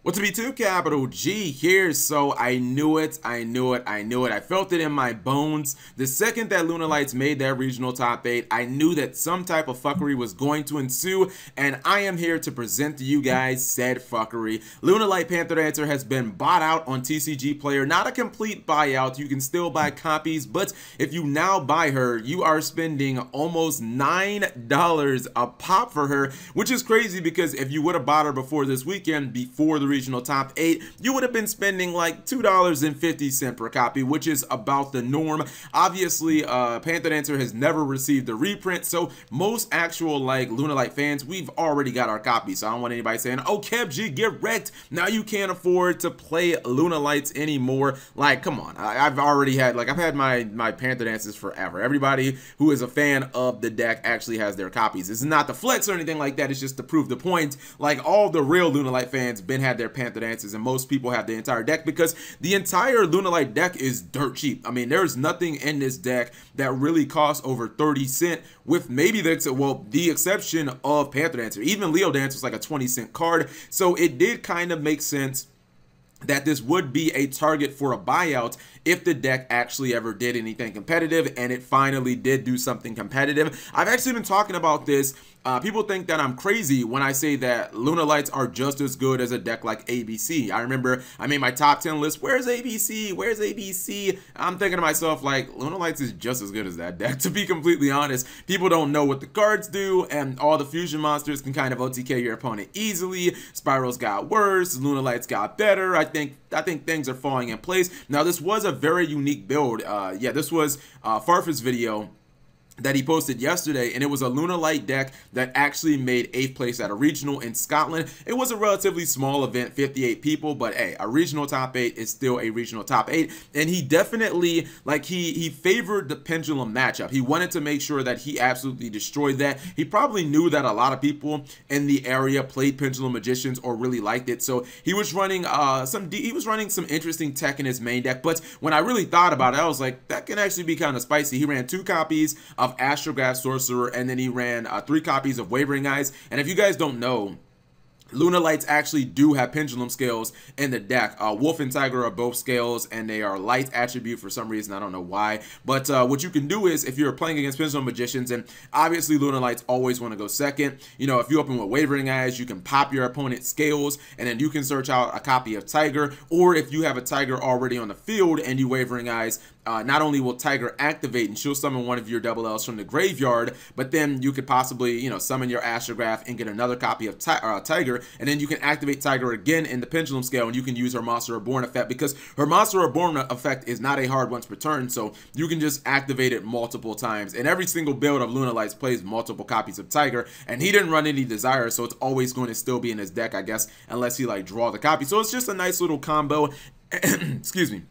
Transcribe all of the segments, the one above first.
What's up, YouTube? Capital G here. So I knew it. I felt it in my bones. The second that Lunalights made that regional top 8, I knew that some type of fuckery was going to ensue, and I am here to present to you guys said fuckery. Lunalight Panther Dancer has been bought out on TCG Player. Not a complete buyout. You can still buy copies, but if you now buy her, you are spending almost $9 a pop for her, which is crazy because if you would have bought her before this weekend, before the regional top 8, you would have been spending like $2.50 per copy, which is about the norm. Obviously, Panther Dancer has never received a reprint, so most actual like Lunalight fans, we've already got our copies. So I don't want anybody saying, oh, CapG, get wrecked. Now you can't afford to play Lunalights anymore. Like, come on. I've already had, like, I've had my Panther Dancers forever. Everybody who is a fan of the deck actually has their copies. It's not the flex or anything like that. It's just to prove the point. Like, all the real Lunalight fans had their Panther Dancers, and most people have the entire deck because the entire Lunalight deck is dirt cheap. I mean, there's nothing in this deck that really costs over 30 cents, with maybe the exception of Panther Dancer. Even Leo Dancer is like a 20-cent card, so it did kind of make sense that this would be a target for a buyout if the deck actually ever did anything competitive, and it finally did do something competitive. I've actually been talking about this. People think that I'm crazy when I say that Lunalights are just as good as a deck like ABC. I remember I made my top 10 list. Where's ABC? Where's ABC? I'm thinking to myself, like, Lunalights is just as good as that deck, to be completely honest. People don't know what the cards do, and all the fusion monsters can kind of OTK your opponent easily. Spirals got worse. Lunalights got better. I think things are falling in place. Now, this was a very unique build. Yeah, this was Farfa's video that he posted yesterday, and it was a Lunalight deck that actually made 8th place at a regional in Scotland. It was a relatively small event, 58 people, but hey, a regional top 8 is still a regional top 8, and he definitely, like, he favored the pendulum matchup. He wanted to make sure that he absolutely destroyed that. He probably knew that a lot of people in the area played Pendulum Magicians or really liked it, so he was running some interesting tech in his main deck. But when I really thought about it, I was like, that can actually be kind of spicy. He ran 2 copies of Astrograph Sorcerer, and then he ran 3 copies of Wavering Eyes. And if you guys don't know, Lunalights actually do have pendulum scales in the deck. Wolf and Tiger are both scales, and they are light attribute for some reason. I don't know why. But what you can do is, if you're playing against Pendulum Magicians, and obviously Lunalights always want to go second, you know, if you open with Wavering Eyes, you can pop your opponent's scales, and then you can search out a copy of Tiger. Or if you have a Tiger already on the field and you Wavering Eyes, not only will Tiger activate and she'll summon one of your double L's from the graveyard, but then you could possibly, you know, summon your Astrograph and get another copy of Tiger, and then you can activate Tiger again in the Pendulum Scale, and you can use her Monster Reborn effect, because her Monster Reborn effect is not a hard once per turn, so you can just activate it multiple times. And every single build of Lunalights plays multiple copies of Tiger, and he didn't run any Desire, so it's always going to still be in his deck, I guess, unless he like draw the copy. So it's just a nice little combo. Excuse me.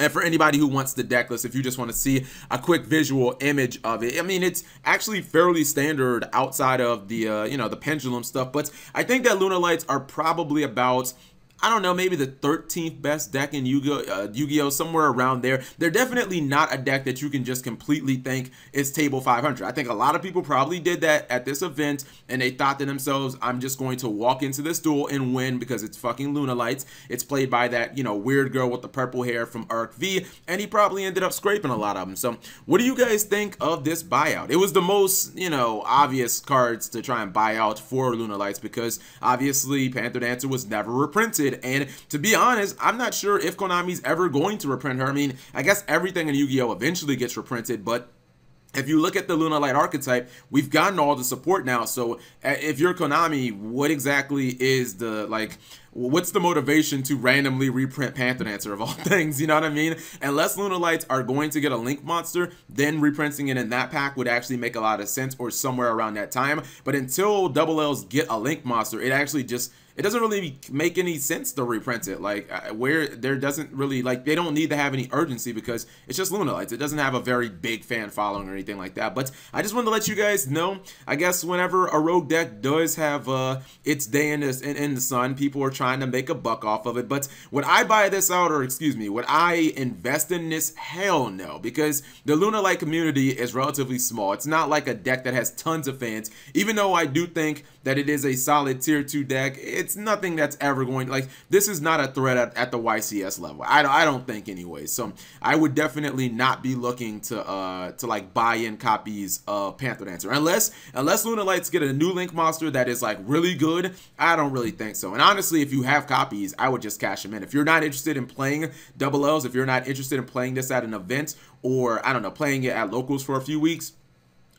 And for anybody who wants the deck list, if you just want to see a quick visual image of it, I mean, it's actually fairly standard outside of the, you know, the pendulum stuff. But I think that Lunalights are probably about, I don't know, maybe the 13th best deck in Yu-Gi-Oh, somewhere around there. They're definitely not a deck that you can just completely think is table 500. I think a lot of people probably did that at this event, and they thought to themselves, I'm just going to walk into this duel and win because it's fucking Lunalights. It's played by that, you know, weird girl with the purple hair from Arc V, and he probably ended up scraping a lot of them. So what do you guys think of this buyout? It was the most, you know, obvious cards to try and buy out for Lunalights, because obviously Panther Dancer was never reprinted. And to be honest, I'm not sure if Konami's ever going to reprint her. I mean, I guess everything in Yu-Gi-Oh eventually gets reprinted, but if you look at the Lunalight archetype, we've gotten all the support now. So if you're Konami, what exactly is the, like, what's the motivation to randomly reprint Panther Dancer of all things? You know what I mean? Unless Lunalights are going to get a Link monster, then reprinting it in that pack would actually make a lot of sense, or somewhere around that time. But until double L's get a Link monster, it actually just, it doesn't really make any sense to reprint it. Like, where there doesn't really, like, they don't need to have any urgency because it's just Lunalights. It doesn't have a very big fan following or anything like that. But I just wanted to let you guys know, I guess whenever a rogue deck does have its day in the sun, people are trying to make a buck off of it. But would I buy this out, or excuse me, would I invest in this? Hell no, because the Lunalight community is relatively small. It's not like a deck that has tons of fans. Even though I do think that it is a solid tier 2 deck, it's nothing that's ever going, like, this is not a threat at the YCS level. I don't think anyway. So I would definitely not be looking to like buy in copies of Panther Dancer unless Lunalights get a new Link monster that is like really good. I don't really think so. And honestly, if you have copies, I would just cash them in. If you're not interested in playing double L's, if you're not interested in playing this at an event, or I don't know, playing it at locals for a few weeks,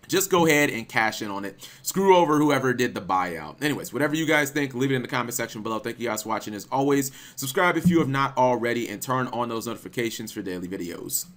just go ahead and cash in on it. Screw over whoever did the buyout. Anyways, whatever you guys think, leave it in the comment section below. Thank you guys for watching. As always, subscribe if you have not already and turn on those notifications for daily videos.